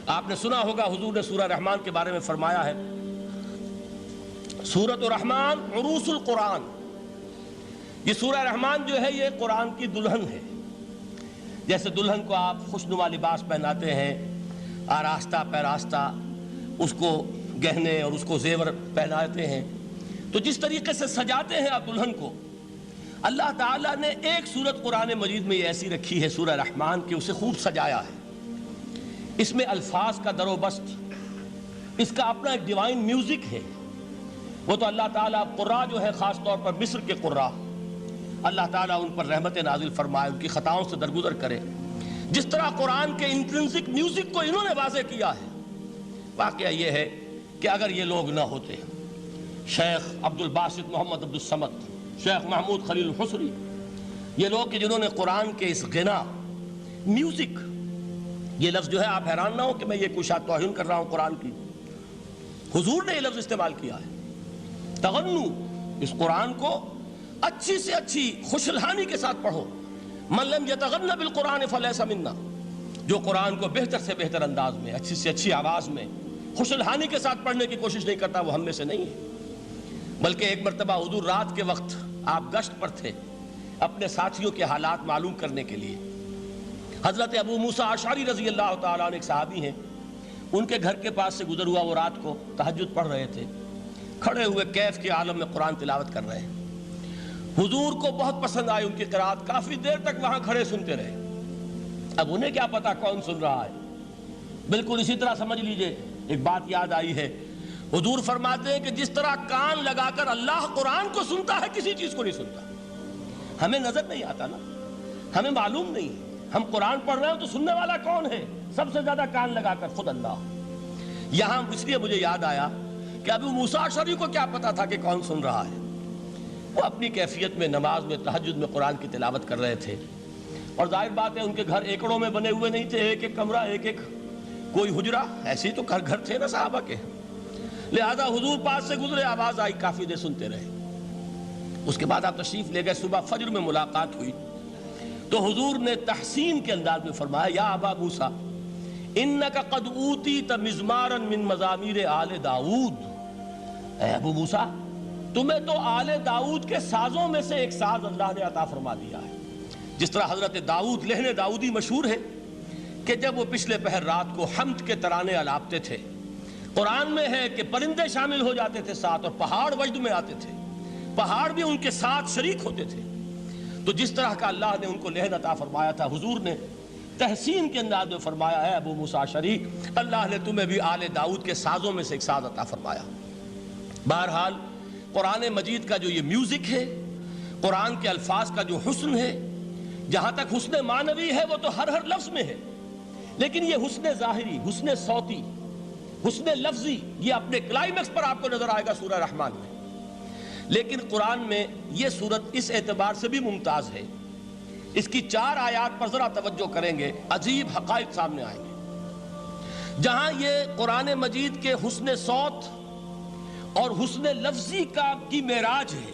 آپ نے سنا ہوگا حضور نے سورہ رحمان کے بارے میں فرمایا ہے، سورۃ الرحمن عروس القرآن، یہ سورہ رحمان جو ہے یہ قرآن کی دلہن ہے۔ جیسے دلہن کو آپ خوشنما لباس پہناتے ہیں، آراستہ پیراستہ اس کو گہنے اور اس کو زیور پہناتے ہیں، تو جس طریقے سے سجاتے ہیں آپ دلہن کو، اللہ تعالیٰ نے ایک سورت قرآن مجید میں یہ ایسی رکھی ہے سورہ رحمان کہ اسے خوب سجایا ہے۔ اس میں الفاظ کا در و بست، اس کا اپنا ایک ڈیوائن میوزک ہے۔ وہ تو اللہ تعالیٰ قراء جو ہے، خاص طور پر مصر کے قراء، اللہ تعالیٰ ان پر رحمت نازل فرمائے، ان کی خطاؤں سے درگزر کرے۔ جس طرح قرآن کے انٹرنسک میوزک کو انہوں نے واضح کیا ہے۔ واقعہ یہ ہے کہ اگر یہ لوگ نہ ہوتے، شیخ عبد الباسط محمد عبد الصمد، شیخ محمود خلیل الحصری، یہ لوگ کہ جنہوں نے قرآن کے اس غنا، میوزک، یہ لفظ جو ہے آپ حیران نہ ہو کہ میں یہ کوئی شاید توہین کر رہا ہوں قرآن کی، حضور نے یہ لفظ استعمال کیا ہے، تغنو، اس قرآن کو اچھی سے اچھی خوشلحانی کے ساتھ پڑھو۔ من لم یتغن بالقرآن فلیس منا، جو قرآن کو بہتر سے بہتر انداز میں، اچھی سے اچھی آواز میں، خوشلحانی کے ساتھ پڑھنے کی کوشش نہیں کرتا، وہ ہم میں سے نہیں ہے۔ بلکہ ایک مرتبہ حضور رات کے وقت آپ گشت پر تھے اپنے ساتھیوں کے حالات معلوم کرنے کے لیے۔ حضرت ابو موسیٰ اشعری رضی اللہ تعالیٰ عنہ ایک صحابی ہیں، ان کے گھر کے پاس سے گزر ہوا، وہ رات کو تہجد پڑھ رہے تھے، کھڑے ہوئے کیف کے عالم میں قرآن تلاوت کر رہے ہیں۔ حضور کو بہت پسند آئی ان کی قرات، کافی دیر تک وہاں کھڑے سنتے رہے۔ اب انہیں کیا پتا کون سن رہا ہے، بالکل اسی طرح سمجھ لیجئے ایک بات یاد آئی ہے، حضور فرماتے ہیں کہ جس طرح کان لگا کر اللہ قرآن کو سنتا ہے، کسی چیز کو نہیں سنتا۔ ہمیں نظر نہیں آتا نا، ہمیں معلوم نہیں، ہم قرآن پڑھ رہے ہیں تو سننے والا کون ہے؟ سب سے زیادہ کان لگا کر خود اللہ۔ یہاں اس لیے مجھے یاد آیا کہ ابو موسیٰ اشعری کو کیا پتا تھا کہ کون سن رہا ہے؟ وہ اپنی کیفیت میں نماز میں تہجد میں قرآن کی تلاوت کر رہے تھے، اور ظاہر بات ہے ان کے گھر ایکڑوں میں بنے ہوئے نہیں تھے، ایک ایک کمرہ، ایک ایک کوئی حجرہ، ایسے ہی تو گھر تھے نا صحابہ کے، لہذا حضور پاس سے گزرے، آواز آئی، کافی دیر سنتے رہے۔ اس کے بعد آپ تشریف لے گئے، صبح فجر میں ملاقات ہوئی تو حضور نے تحسین کے انداز میں فرمایا، یا ابا موسیٰ انک قد اوتیت مزمارا من مزامیر آل داؤد، اے ابو موسیٰ تمہیں تو آل داؤد کے سازوں میں سے ایک ساز اللہ نے عطا فرما دیا ہے۔ جس طرح حضرت داؤد، لہن داؤدی مشہور ہے کہ جب وہ پچھلے پہر رات کو حمد کے ترانے الاپتے تھے، قرآن میں ہے کہ پرندے شامل ہو جاتے تھے ساتھ، اور پہاڑ وجد میں آتے تھے، پہاڑ بھی ان کے ساتھ شریک ہوتے تھے۔ تو جس طرح کا اللہ نے ان کو لہن عطا فرمایا تھا، حضور نے تحسین کے انداز میں فرمایا ہے ابو موسیٰ اشعری، اللہ نے تمہیں بھی آل داؤد کے سازوں میں سے ایک ساز عطا فرمایا۔ بہرحال قرآن مجید کا جو یہ میوزک ہے، قرآن کے الفاظ کا جو حسن ہے، جہاں تک حسن معنوی ہے وہ تو ہر لفظ میں ہے، لیکن یہ حسن ظاہری، حسن صوتی، حسن لفظی، یہ اپنے کلائمیکس پر آپ کو نظر آئے گا سورہ رحمان میں۔ لیکن قرآن میں یہ سورت اس اعتبار سے بھی ممتاز ہے، اس کی 4 آیات پر ذرا توجہ کریں گے، عجیب حقائق سامنے آئیں گے۔ جہاں یہ قرآن مجید کے حسن صوت اور حسن لفظی کی معراج ہے،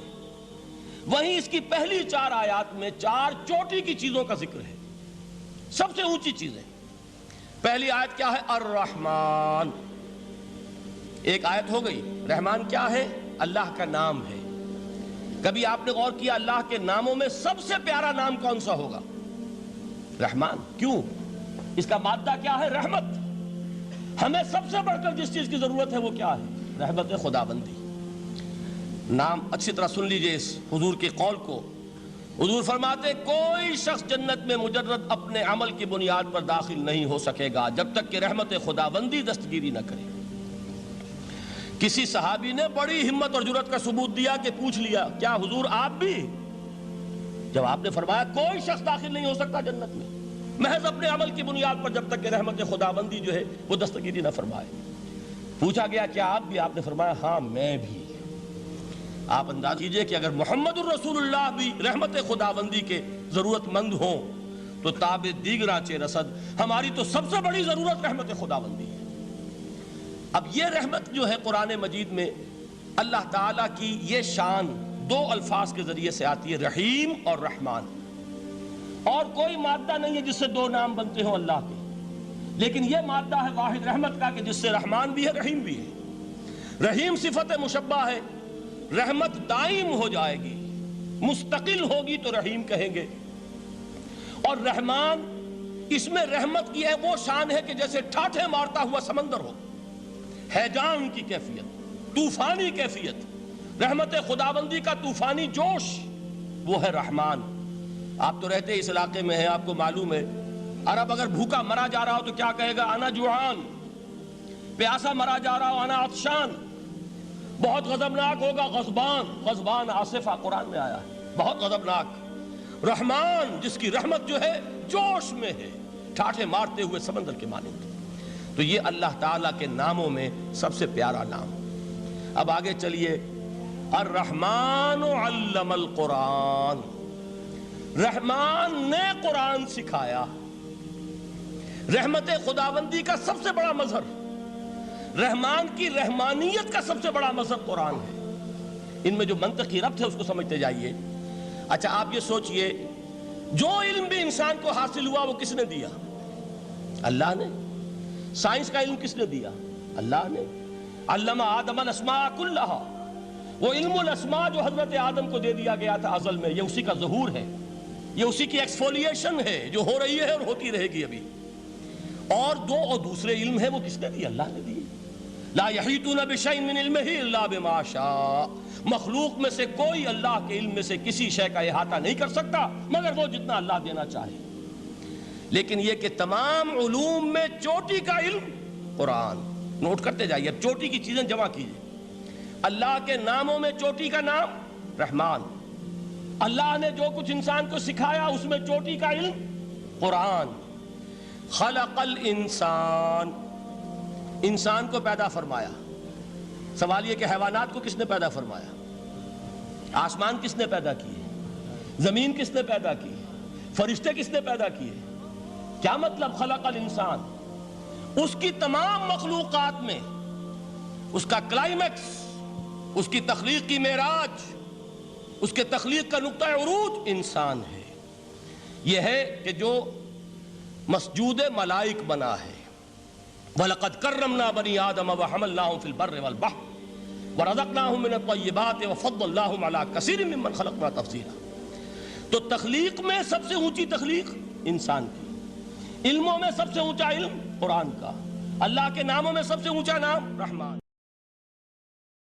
وہیں اس کی پہلی 4 آیات میں 4 چوٹی کی چیزوں کا ذکر ہے، سب سے اونچی چیزیں۔ پہلی آیت کیا ہے؟ الرحمن، ایک آیت ہو گئی۔ رحمان کیا ہے؟ اللہ کا نام ہے۔ کبھی آپ نے غور کیا اللہ کے ناموں میں سب سے پیارا نام کون سا ہوگا؟ رحمان۔ کیوں؟ اس کا مادہ کیا ہے؟ رحمت۔ ہمیں سب سے بڑھ کر جس چیز کی ضرورت ہے وہ کیا ہے؟ رحمت خداوندی۔ نام اچھی طرح سن لیجئے اس حضور کے قول کو۔ حضور فرماتے کوئی شخص جنت میں مجرد اپنے عمل کی بنیاد پر داخل نہیں ہو سکے گا جب تک کہ رحمت خداوندی دستگیری نہ کرے۔ کسی صحابی نے بڑی ہمت اور جرأت کا ثبوت دیا کہ پوچھ لیا، کیا حضور آپ بھی؟ جب آپ نے فرمایا کوئی شخص داخل نہیں ہو سکتا جنت میں محض اپنے عمل کی بنیاد پر جب تک کہ رحمت خداوندی جو ہے وہ دستگیری نہ فرمائے۔ پوچھا گیا کیا آپ بھی؟ آپ نے فرمایا ہاں میں بھی۔ آپ انداز کیجئے کہ اگر محمد الرسول اللہ بھی رحمت خداوندی کے ضرورت مند ہوں تو تاب دیگراں چے رسد، ہماری تو سب سے بڑی ضرورت رحمت خداوندی ہے۔ اب یہ رحمت جو ہے قرآن مجید میں اللہ تعالیٰ کی یہ شان 2 الفاظ کے ذریعے سے آتی ہے، رحیم اور رحمان، اور کوئی مادہ نہیں ہے جس سے 2 نام بنتے ہوں اللہ کے، لیکن یہ مادہ ہے واحد رحمت کا کہ جس سے رحمان بھی ہے رحیم بھی ہے۔ رحیم صفت مشبہ ہے، رحمت دائم ہو جائے گی، مستقل ہوگی تو رحیم کہیں گے، اور رحمان اس میں رحمت کی ہے وہ شان ہے کہ جیسے ٹھاٹھے مارتا ہوا سمندر ہو، ہیجان کی کیفیت، طوفانی کیفیت، رحمت خداوندی کا طوفانی جوش، وہ ہے رحمان۔ آپ تو رہتے اس علاقے میں ہیں، آپ کو معلوم ہے عرب اگر بھوکا مرا جا رہا ہو تو کیا کہے گا؟ انا جوعان۔ پیاسا مرا جا رہا ہو انا عطشان۔ بہت غضبناک ہوگا غضبان، غضبان آصفہ قرآن میں آیا ہے، بہت غضبناک۔ رحمان جس کی رحمت جو ہے جوش میں ہے، ٹھاٹھے مارتے ہوئے سمندر کے مانند۔ تو یہ اللہ تعالیٰ کے ناموں میں سب سے پیارا نام۔ اب آگے چلیے، الرحمن علم القرآن، رحمان نے قرآن سکھایا۔ رحمت خداوندی کا سب سے بڑا مظہر، رحمان کی رحمانیت کا سب سے بڑا مظہر قرآن ہے۔ ان میں جو منطقی ربط ہے اس کو سمجھتے جائیے۔ اچھا آپ یہ سوچئے، جو علم بھی انسان کو حاصل ہوا وہ کس نے دیا؟ اللہ نے۔ سائنس کا علم کس نے دیا؟ اللہ نے۔ علم آدم الاسماء کلہا، وہ علم الاسماء جو حضرت آدم کو دے دیا گیا تھا ازل میں، یہ اسی کا ظہور ہے، یہ اسی کی ایکسفولیشن ہے جو ہو رہی ہے اور ہوتی رہے گی ابھی۔ اور دوسرے علم ہے وہ کس نے دی؟ اللہ نے دی۔ لا یحیطون بشیء من علمہ الا بما شاء، مخلوق میں سے کوئی اللہ کے علم میں سے کسی شے کا احاطہ نہیں کر سکتا مگر وہ جتنا اللہ دینا چاہے۔ لیکن یہ کہ تمام علوم میں چوٹی کا علم قرآن۔ نوٹ کرتے جائیے، اب چوٹی کی چیزیں جمع کیجیے۔ اللہ کے ناموں میں چوٹی کا نام رحمان، اللہ نے جو کچھ انسان کو سکھایا اس میں چوٹی کا علم قرآن۔ خلق الانسان، انسان کو پیدا فرمایا۔ سوال یہ کہ حیوانات کو کس نے پیدا فرمایا؟ آسمان کس نے پیدا کیے؟ زمین کس نے پیدا کی؟ فرشتے کس نے پیدا کیے؟ کیا مطلب خلق الانسان؟ اس کی تمام مخلوقات میں اس کا کلائمیکس، اس کی تخلیق کی معراج، اس کے تخلیق کا نقطہ عروج انسان ہے۔ یہ ہے کہ جو مسجود ملائک بنا ہے۔ وَلَقَدْ كَرَّمْنَا بَنِي آدَمَ وَحَمَلْنَاهُمْ فِي الْبَرِّ وَالْبَحْرِ وَرَزَقْنَاهُمْ مِنَ الطَّيِّبَاتِ وَفَضَّلْنَاهُمْ عَلَى كَثِيرٍ مِّمَّنْ خَلَقْنَا تَفْضِيلًا۔ تو تخلیق میں سب سے اونچی تخلیق انسان کی، علموں میں سب سے اونچا علم قرآن کا، اللہ کے ناموں میں سب سے اونچا نام رحمان۔